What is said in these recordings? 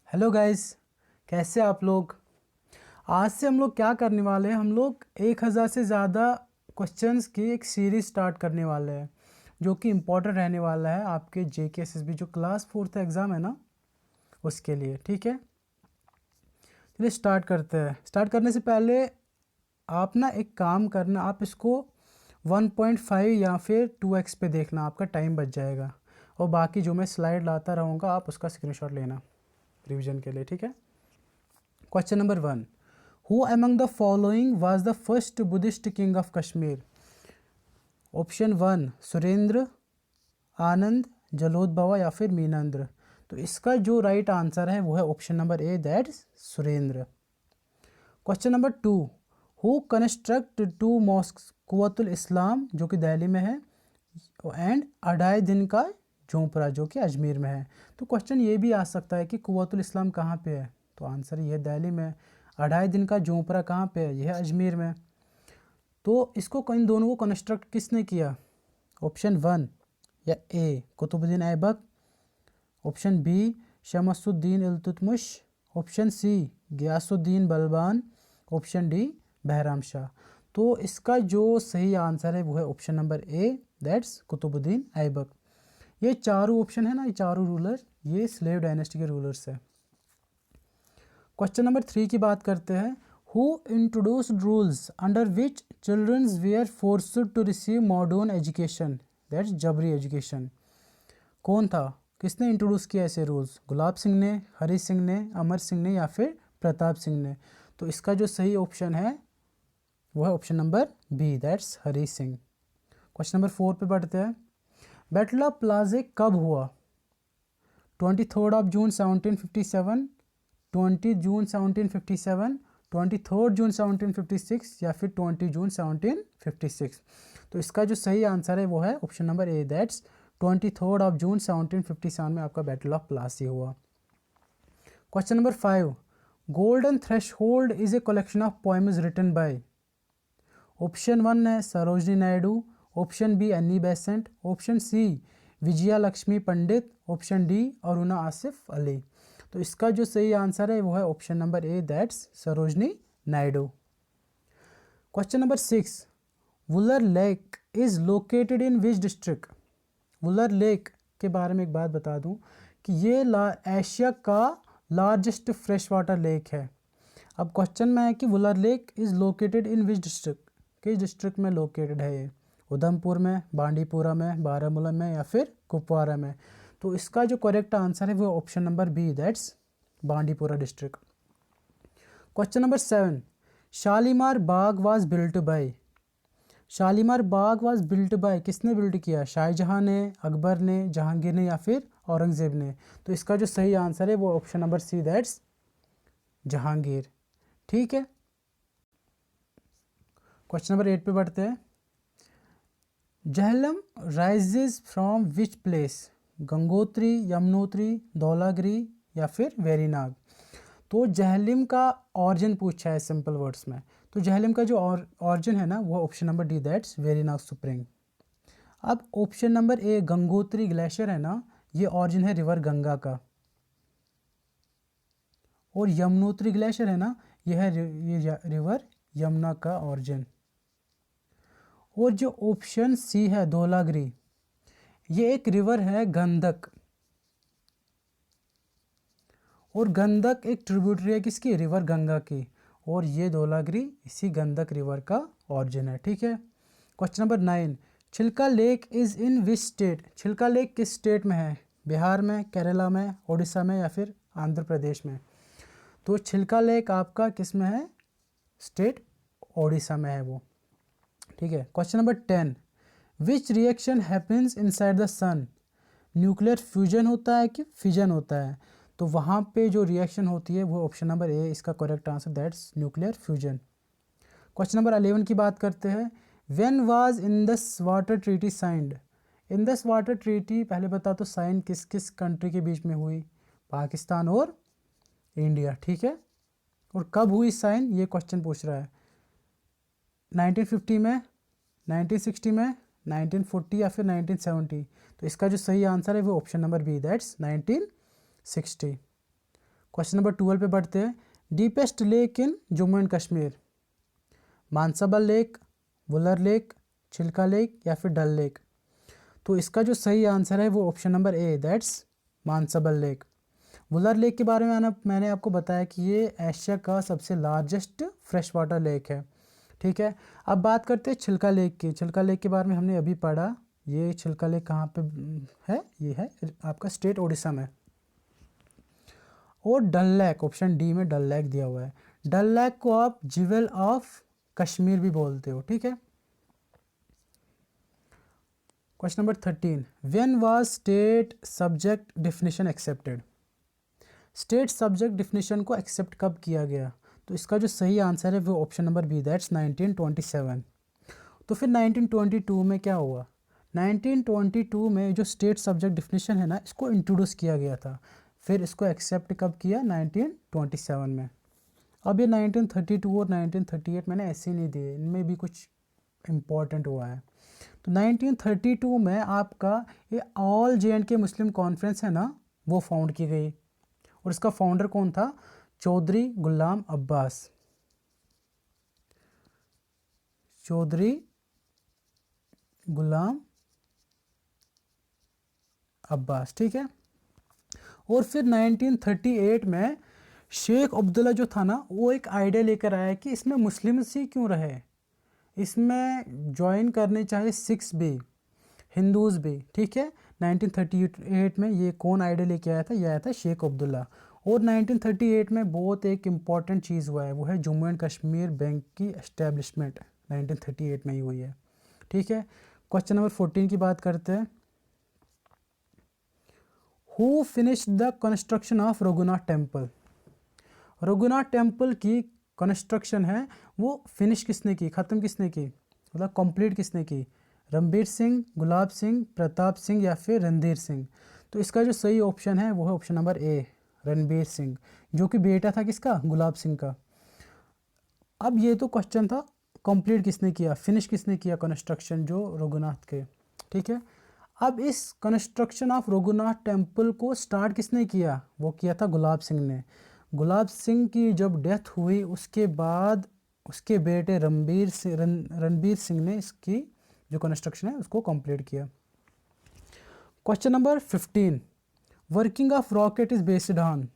Hello guys, कैसे आप लोग। आज से हम लोग क्या करने वाले हैं, हम लोग 1000 से ज़्यादा क्वेश्चंस की एक सीरीज़ स्टार्ट करने वाले हैं जो कि इम्पोर्टेंट रहने वाला है आपके JKSSB जो क्लास 4th एग्ज़ाम है ना, उसके लिए। ठीक है, चलिए स्टार्ट करते हैं। स्टार्ट करने से पहले आप ना एक काम करना, आप इसको 1.5 या फिर 2x पे देखना, आपका टाइम बच जाएगा। और बाकी जो मैं स्लाइड लाता रहूँगा आप उसका स्क्रीनशॉट लेना रिवीजन के लिए। ठीक है, question number 1, Who among the following was the first Buddhist king of Kashmir? Option 1 Surendra, Anand, Jalodbhava या फिर मीनंद्र। तो इसका जो राइट आंसर है वो है option number A, that's Surendra. Question number 2, who construct 2 mosque Quwwatul Islam जो कि दिल्ली में है, एंड अढ़ाई दिन का झोंपड़ा जो कि अजमेर में है। तो क्वेश्चन ये भी आ सकता है कि कुव्वतुल इस्लाम कहाँ पे है, तो आंसर ये दिल्ली में। अढ़ाई दिन का झोंपड़ा कहाँ पे है, यह है अजमेर में। तो इसको इन दोनों को कंस्ट्रक्ट किसने किया, ऑप्शन 1 या A Qutbuddin Aibak, option B Shamsuddin Iltutmish, option C Ghiyasuddin Balban, option D Bahram Shah. तो इसका जो सही आंसर है वो है option number A, that's Qutbuddin Aibak. ये चारों ऑप्शन है ना, ये चारों रूलर ये स्लेव डायनेस्टी के रूलर्स है। क्वेश्चन नंबर 3 की बात करते हैं, who introduced rules under which childrens were forced to receive modern education, that's जबरी एजुकेशन। कौन था, किसने इंट्रोड्यूस किया ऐसे रूल्स, गुलाब सिंह ने, हरी सिंह ने, अमर सिंह ने या फिर प्रताप सिंह ने। तो इसका जो सही ऑप्शन है वो है option number B, that's Hari Singh. Question number 4 पे बढ़ते हैं, बैटल ऑफ प्लाजे कब हुआ, 23 जून 1757, 20 जून 1757, 23 जून 1756 या फिर 20 जून 1756। तो इसका जो सही आंसर है वो है option number A, that's 23 June 1757 में आपका बैटल ऑफ प्लासी हुआ। Question number 5, golden threshold is a collection of poems written by, option 1 है Sarojini Naidu, option B Annie Besant, option C Vijaya Lakshmi Pandit, option D Aruna Asaf Ali. तो इसका जो सही आंसर है वो है option number A, that's Sarojini Naidu. Question number 6, Wular lake is located in which district. Wular lake के बारे में एक बात बता दूं कि ये एशिया का लार्जेस्ट फ्रेश वाटर लेक है। अब क्वेश्चन में है कि Wular lake is located in which district, किस डिस्ट्रिक्ट में लोकेटेड है ये, उधमपुर में, बांडीपुरा में, बारामूला में या फिर कुपवारा में। तो इसका जो करेक्ट आंसर है वो option number B, that's Bandipora district. Question number 7, Shalimar Bagh was built by, Shalimar Bagh was built by किसने बिल्ड किया, शाहजहां ने, अकबर ने, जहांगीर ने या फिर औरंगजेब ने। तो इसका जो सही आंसर है वो option number C, that's Jahangir. ठीक है, क्वेश्चन नंबर 8 पे बढ़ते हैं, Jhelum rises from which place, Gangotri, Yamunotri, Dhaulagiri या फिर वेरीनाग। तो झेलम का ऑरिजिन पूछा है सिंपल वर्ड्स में, तो झेलम का जो ऑरिजिन है ना वो option number D, that's Verinag spring. अब option number A Gangotri glacier है ना, ये ऑरिजिन है रिवर गंगा का, और यमुनोत्री ग्लेशियर है ना, ये है ये रिवर यमुना का ऑरिजिन। और जो ऑप्शन सी है धौलागिरी, ये एक रिवर है गंधक, और गंधक एक ट्रिब्यूटरी है किसकी, रिवर गंगा की, और ये धौलागिरी इसी गंधक रिवर का ऑरिजिन है। ठीक है, question number 9, Chilika lake is in which state, Chilika lake किस स्टेट में है, बिहार में, केरला में, उड़ीसा में या फिर आंध्र प्रदेश में। तो चिल्का लेक आपका किस में है, स्टेट ओडिशा में है वो। ठीक है, question number 10, which reaction happens inside the sun, nuclear fusion होता है कि फिजन होता है। तो वहाँ पे जो रिएक्शन होती है वो ऑप्शन नंबर ए इसका correct answer, that's nuclear fusion. Question number 11 की बात करते हैं, when was Indus water treaty signed, Indus water treaty पहले बता तो साइन किस किस कंट्री के बीच में हुई, पाकिस्तान और इंडिया। ठीक है, और कब हुई साइन ये क्वेश्चन पूछ रहा है, 1950 में, 1960 में, 1940 या फिर 1970। तो इसका जो सही आंसर है वो option number B, that's 1960। Question number 12 पे बढ़ते हैं। Deepest lake in Jammu and Kashmir, Manasbal lake, Wular lake, Chilika lake या फिर डल लेक। तो इसका जो सही आंसर है वो option number A, that's Manasbal lake. Wular lake के बारे में मैंने आपको बताया कि ये एशिया का सबसे लार्जेस्ट फ्रेश वाटर लेक है। ठीक है, अब बात करते हैं छिल्का लेक की। छिल्का लेक के बारे में हमने अभी पढ़ा। ये छिल्का लेक कहाँ पे है? ये है आपका स्टेट उड़ीसा में। और डल लेक, ऑप्शन डी में डल लेक दिया हुआ है। डल लेक को आप ज्वेल ऑफ कश्मीर भी बोलते हो। ठीक है, question number 13, when was state subject definition accepted? State subject definition को एक्सेप्ट कब किया गया? तो इसका जो सही आंसर है वो ऑप्शन नंबर बी, दैट्स 1927। तो फिर 1922 में क्या हुआ? 1922 में जो स्टेट सब्जेक्ट डेफिनेशन है ना, इसको इंट्रोड्यूस किया गया था। फिर इसको एक्सेप्ट कब किया? 1927 में। अब ये 1932 और 1938 मैंने ऐसे ही नहीं दिए, इनमें भी कुछ इम्पॉर्टेंट हुआ है। तो 1932 में आपका ये ऑल जे.एंड.के मुस्लिम कॉन्फ्रेंस है ना, वो फाउंड की गई। और इसका फाउंडर कौन था? चौधरी गुलाम अब्बास। चौधरी गुलाम अब्बास। ठीक है, और फिर 1938 में शेख अब्दुल्ला जो था ना, वो एक आइडिया लेकर आया कि इसमें मुस्लिम्स ही क्यों रहे, इसमें ज्वाइन करने चाहिए सिख्स भी, हिंदूज़ भी। ठीक है, 1938 में ये कौन आइडिया लेके आया था? ये आया था शेख अब्दुल्ला। और 1938 में बहुत एक इम्पॉर्टेंट चीज़ हुआ है, वो है जम्मू एंड कश्मीर बैंक की एस्टेब्लिशमेंट 1938 में ही हुई है। ठीक है, क्वेश्चन नंबर 14 की बात करते हैं। Who finished the construction of Raghunath temple? Raghunath temple की कंस्ट्रक्शन है वो फिनिश किसने की, ख़त्म किसने की, मतलब कंप्लीट किसने की? रणबीर सिंह, गुलाब सिंह, प्रताप सिंह या फिर रणधीर सिंह। तो इसका जो सही ऑप्शन है वो है ऑप्शन नंबर ए, रणबीर सिंह, जो कि बेटा था किसका? गुलाब सिंह का। अब ये तो क्वेश्चन था कंप्लीट किसने किया, फिनिश किसने किया कंस्ट्रक्शन जो रघुनाथ के। ठीक है, अब इस कंस्ट्रक्शन ऑफ रघुनाथ टेम्पल को स्टार्ट किसने किया? वो किया था गुलाब सिंह ने। गुलाब सिंह की जब डेथ हुई उसके बाद उसके बेटे रणबीर सिंह ने इसकी जो कंस्ट्रक्शन है उसको कंप्लीट किया। Question number 15, working of rocket is based on?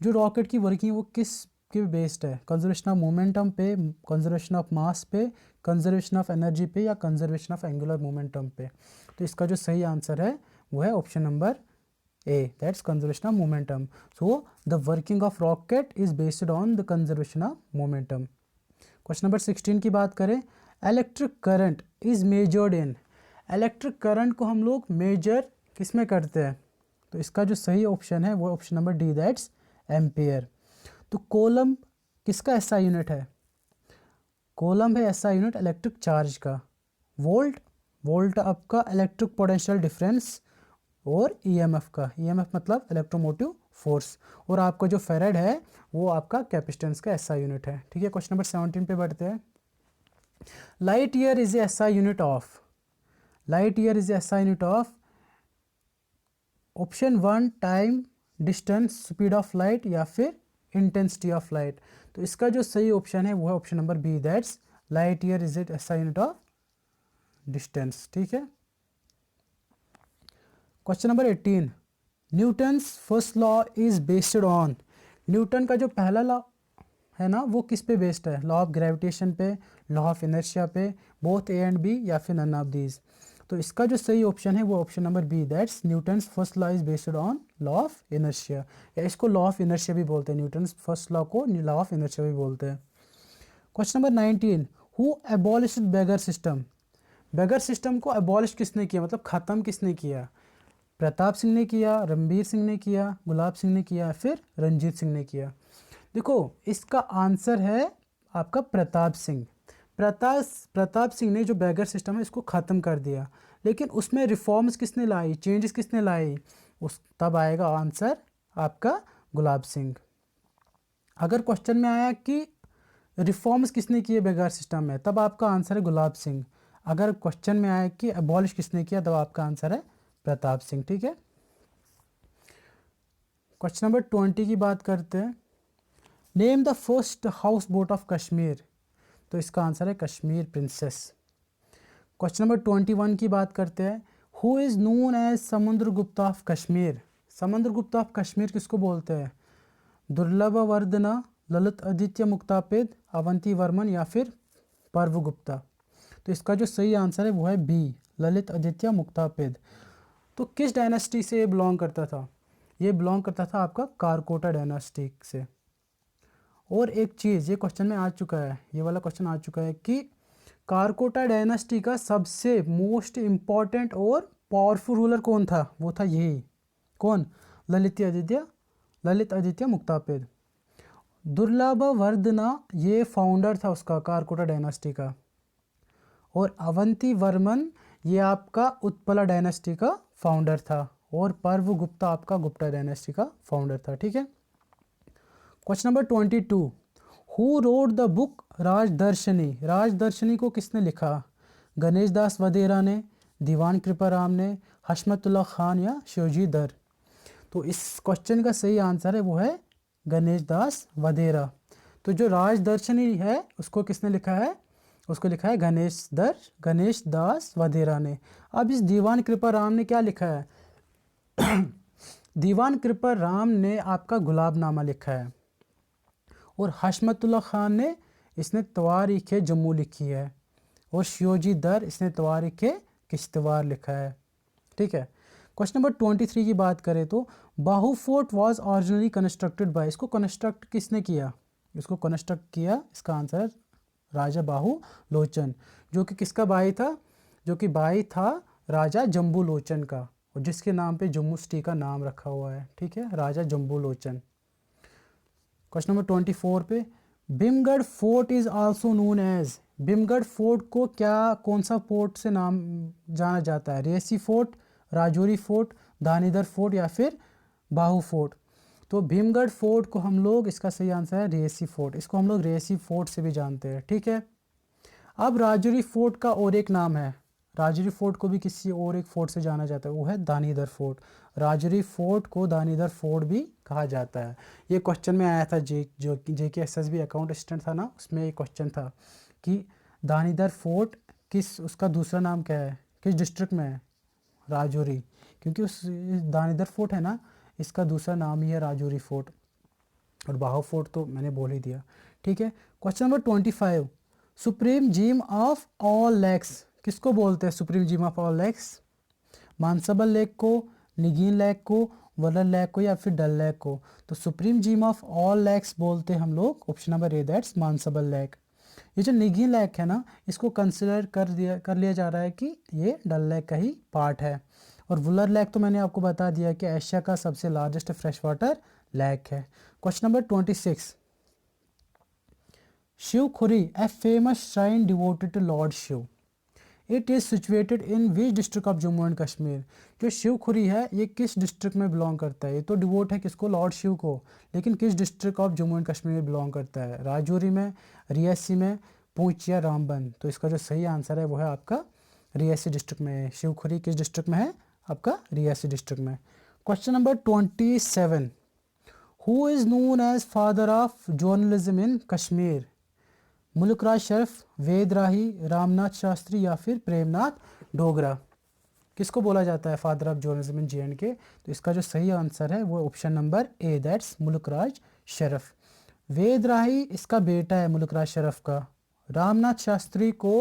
जो रॉकेट की वर्किंग वो किस के बेस्ड है? कंजर्वेशन ऑफ मोमेंटम पे, कंजर्वेशन ऑफ मास पे, कंजर्वेशन ऑफ एनर्जी पे या कंजर्वेशन ऑफ एंगुलर मोमेंटम पे? तो इसका जो सही आंसर है वो है option number A, that's conservation of momentum. So the working of rocket is based on the conservation of momentum. Question number 16 की बात करें, electric current is measured in? Electric current को हम लोग मेजर किस में करते हैं? तो इसका जो सही ऑप्शन है वो option number D, that's ampere. तो कोलम किसका एसआई यूनिट है? कोलम है एसआई यूनिट इलेक्ट्रिक चार्ज का। वोल्ट आपका इलेक्ट्रिक पोटेंशियल डिफरेंस, और ईएमएफ का, ईएमएफ मतलब इलेक्ट्रोमोटिव फोर्स। और आपका जो फेरेड है वो आपका कैपेसिटेंस का एसआई यूनिट है। ठीक है, क्वेश्चन नंबर 17 पे बढ़ते हैं। Light year is SI unit of? Light year is SI unit of option 1 time, distance, speed of light या फिर इंटेंसिटी ऑफ लाइट। तो इसका जो सही ऑप्शन है वो है option number B, that's light year is it SI unit of distance. ठीक है, question number 18, Newton's first law is based on? Newton का जो पहला लॉ है ना वो किस पे बेस्ड है? लॉ ऑफ ग्रेविटेशन पे, लॉ ऑफ इनर्शिया पे, बोथ ए एंड बी या फिर नन ऑफ दीज? तो इसका जो सही ऑप्शन है वो option number B, that's Newton's first law is based on law of inertia, या इसको लॉ ऑफ इनर्शिया भी बोलते हैं। न्यूटन्स फर्स्ट लॉ को लॉ ऑफ इनर्शिया भी बोलते हैं। Question number 19, who abolished beggar system? Beggar system को एबॉलिश किसने किया, मतलब ख़त्म किसने किया? प्रताप सिंह ने किया, रणबीर सिंह ने किया, गुलाब सिंह ने किया, फिर रंजीत सिंह ने किया? देखो इसका आंसर है आपका प्रताप सिंह। प्रताप सिंह ने जो बेगर सिस्टम है इसको ख़त्म कर दिया, लेकिन उसमें रिफॉर्म्स किसने लाई, चेंजेस किसने लाई? उस तब आएगा आंसर आपका गुलाब सिंह। अगर क्वेश्चन में आया कि रिफॉर्म्स किसने किए बेगर सिस्टम में, तब आपका आंसर है गुलाब सिंह। अगर क्वेश्चन में आया कि अबॉलिश किसने किया, तब आपका आंसर है प्रताप सिंह। ठीक है, क्वेश्चन नंबर 20 की बात करते हैं। Name the first house boat of Kashmir. तो इसका आंसर है कश्मीर प्रिंसेस। क्वेश्चन नंबर 21 की बात करते हैं। Who is known as Samudragupta of Kashmir. Samudragupta of Kashmir किसको बोलते हैं? दुर्लभ वर्धना, ललित आदित्य मुक्तापिद, अवंती वर्मन या फिर पर्वगुप्ता। तो इसका जो सही आंसर है वो है बी, ललित आदित्य मुक्तापिद। तो किस डायनेस्टी से ये बिलोंग करता था? ये बिलोंग करता था आपका कारकोटा डायनेस्टी से। और एक चीज़ ये क्वेश्चन में आ चुका है, ये वाला क्वेश्चन आ चुका है कि कारकोटा डायनेस्टी का सबसे मोस्ट इम्पॉर्टेंट और पावरफुल रूलर कौन था? वो था यही, कौन? ललित आदित्य मुक्तापिद। दुर्लभ वर्धना ये फाउंडर था उसका, कारकोटा डायनेस्टी का। और अवंती वर्मन ये आपका उत्पला डायनेस्टी का फाउंडर था। और पर्वगुप्ता आपका गुप्ता डायनेस्टी का फाउंडर था। ठीक है। Question number 22, who wrote the book Rajdarshani. Rajdarshani को किसने लिखा? गणेश दास वधेरा ने, दीवान कृपाराम ने, हशमतुल्लाह खान या शिवजी दर। तो इस क्वेश्चन का सही आंसर है वो है गणेश दास वधेरा। तो जो राजदर्शनी है उसको किसने लिखा है? उसको लिखा है गणेश दास वधेरा ने। अब इस दीवान कृपाराम ने क्या लिखा है? दीवान कृपाराम ने आपका गुलाबनामा लिखा है। और हशमतुल्लाह खान ने इसने तवारीख जम्मू लिखी है। और शिवजी दर इसने तवारीख किश्तवाड़ लिखा है। ठीक है। क्वेश्चन नंबर 23 की बात करें तो Bahu fort was originally constructed by. इसको कंस्ट्रक्ट किसने किया? इसको कंस्ट्रक्ट किया, इसका आंसर है राजा बाहू लोचन, जो कि किसका भाई था? जो कि भाई था राजा जम्बू लोचन का, और जिसके नाम पे जम्मू सिटी का नाम रखा हुआ है। ठीक है, राजा जम्बू लोचन। क्वेश्चन नंबर 24 पे, Bhimgarh fort is also known as. Bhimgarh fort को कौन सा फोर्ट से नाम जाना जाता है? Reasi fort, Rajouri fort, Danidhar fort या फिर बाहू फोर्ट। तो भीमगढ़ फोर्ट को हम लोग, इसका सही आंसर है रियासी फोर्ट। इसको हम लोग रियासी फोर्ट से भी जानते हैं। ठीक है। अब राजौरी फोर्ट का और एक नाम है, राजौरी फोर्ट को भी किसी और एक फोर्ट से जाना जाता है, वो है दानीदर फोर्ट। राजौरी फोर्ट को दानीदर फोर्ट भी कहा जाता है। ये क्वेश्चन में आया था, JK SSB अकाउंट असिस्टेंट था ना, उसमें एक क्वेश्चन था कि दानीदर फोर्ट उसका दूसरा नाम क्या है, किस डिस्ट्रिक्ट में है? राजौरी। क्योंकि उस दानीदर फोर्ट है ना, इसका दूसरा नाम ही है राजौरी फोर्ट। और बाहू फोर्ट तो मैंने बोल ही दिया। ठीक है। Question number 25, supreme gem of all lakes किसको बोलते हैं? Supreme gem of all lakes, Manasbal lake को, निगीन लेक को, वलर लेक को या फिर डल लेक को। तो supreme gem of all lakes बोलते हैं हम लोग, option number A, that's Manasbal lake. ये जो निगीन लेक है ना, इसको कंसिडर कर लिया जा रहा है कि ये डल लेक का ही पार्ट है। और वुलर लेक तो मैंने आपको बता दिया कि एशिया का सबसे लार्जेस्ट फ्रेश वाटर लेक है। Question number 26, Shivkhori a famous shrine devoted to lord Shiva. It is situated in which district of Jammu and Kashmir. जो शिवखुरी है ये किस डिस्ट्रिक्ट में बिलोंग करता है? ये तो डिवोट है किसको? लॉर्ड शिव को। लेकिन किस district of Jammu and Kashmir में बिलोंग करता है? राजौरी में, रियासी में, पूंछ या रामबन। तो इसका जो सही आंसर है वो है आपका रियासी डिस्ट्रिक्ट में। शिवखुरी किस डिस्ट्रिक्ट में है? आपका रियासी डिस्ट्रिक्ट में। Question number 27, who is known as father of journalism in Kashmir? Mulk Raj शरफ, वेद राही, रामनाथ शास्त्री या फिर प्रेमनाथ डोगरा। किसको बोला जाता है father of journalism in JNK? तो इसका जो सही आंसर है वो ऑप्शन नंबर ए, दैट्स मुल्क राज शरफ। वेद राही इसका बेटा है मुल्क राज शरफ का। रामनाथ शास्त्री को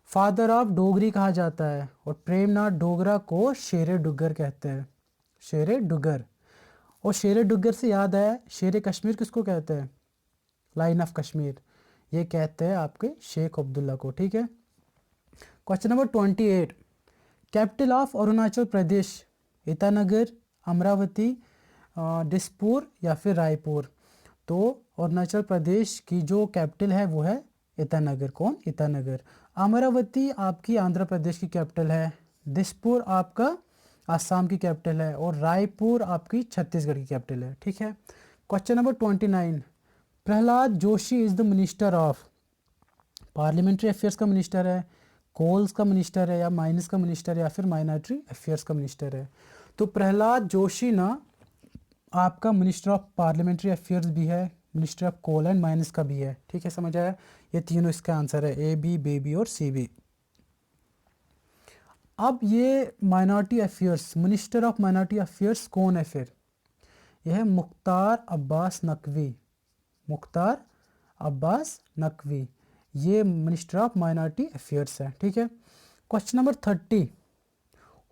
फादर ऑफ डोगरी कहा जाता है। और प्रेमनाथ डोगरा को शेरे डुग्गर कहते हैं, शेरे डुग्गर। और शेरे डुग्गर से याद आया, शेरे कश्मीर किसको कहते हैं? लाइन ऑफ कश्मीर, ये कहते हैं आपके शेख अब्दुल्ला को। ठीक है। Question number 28, capital of Arunachal Pradesh, Itanagar, Amaravati, Dispur या फिर रायपुर। तो अरुणाचल प्रदेश की जो कैपिटल है वो है ईटानगर। कौन? ईटानगर। अमरावती आपकी आंध्र प्रदेश की कैपिटल है। दिसपुर आपका आसाम की कैपिटल है। और रायपुर आपकी छत्तीसगढ़ की कैपिटल है। ठीक है। Question number 29, Prahlad Joshi is the minister of. Parliamentary affairs का मिनिस्टर है, कोल्स का मिनिस्टर है, या माइनस का मिनिस्टर है, या फिर माइनॉरिटी अफेयर्स का मिनिस्टर है। तो प्रहलाद जोशी ना आपका मिनिस्टर ऑफ पार्लियामेंट्री अफेयर्स भी है, minister of coal and mines का भी है। ठीक है, समझ आया? ये तीनों इसका आंसर है, ए बी, बी और सी बी। अब ये minority affairs, minister of minority affairs कौन है फिर? यह है मुख्तार अब्बास नकवी। मुख्तार अब्बास नकवी, ये मिनिस्टर ऑफ माइनॉरिटी अफेयर्स है। ठीक है, question number 30,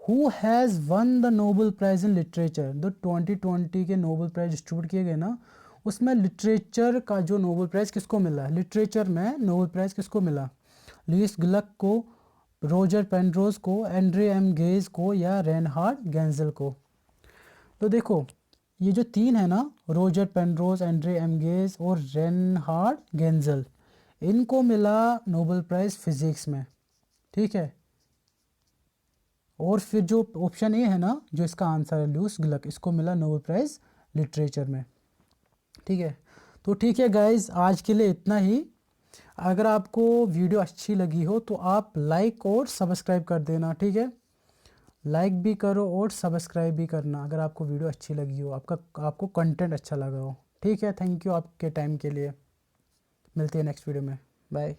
who has one the Nobel prize in literature? जो 2020 के नोबेल प्राइज़ डिस्ट्रीब्यूट किए गए ना, उसमें लिटरेचर का जो नोबेल प्राइज़ किसको मिला? लिटरेचर में नोबेल प्राइज़ किसको मिला? लुईस ग्लक को, रोजर पेनरोज को, एंड्रे एम गेज को, या रेनहार्ड गेंजल को? तो देखो, ये जो तीन है ना, Roger Penrose, Andrea M Ghez और रेनहार्ड गेंजल, इनको मिला नोबेल प्राइज़ फिजिक्स में। ठीक है, और फिर जो ऑप्शन ए है ना, जो इसका आंसर है लुईस ग्लक, इसको मिला नोबेल प्राइज़ लिटरेचर में। ठीक है, तो ठीक है गाइज, आज के लिए इतना ही। अगर आपको वीडियो अच्छी लगी हो तो आप लाइक और सब्सक्राइब कर देना। ठीक है, लाइक भी करो और सब्सक्राइब भी करना अगर आपको वीडियो अच्छी लगी हो, आपको कंटेंट अच्छा लगा हो। ठीक है, थैंक यू आपके टाइम के लिए। मिलते हैं नेक्स्ट वीडियो में, बाय।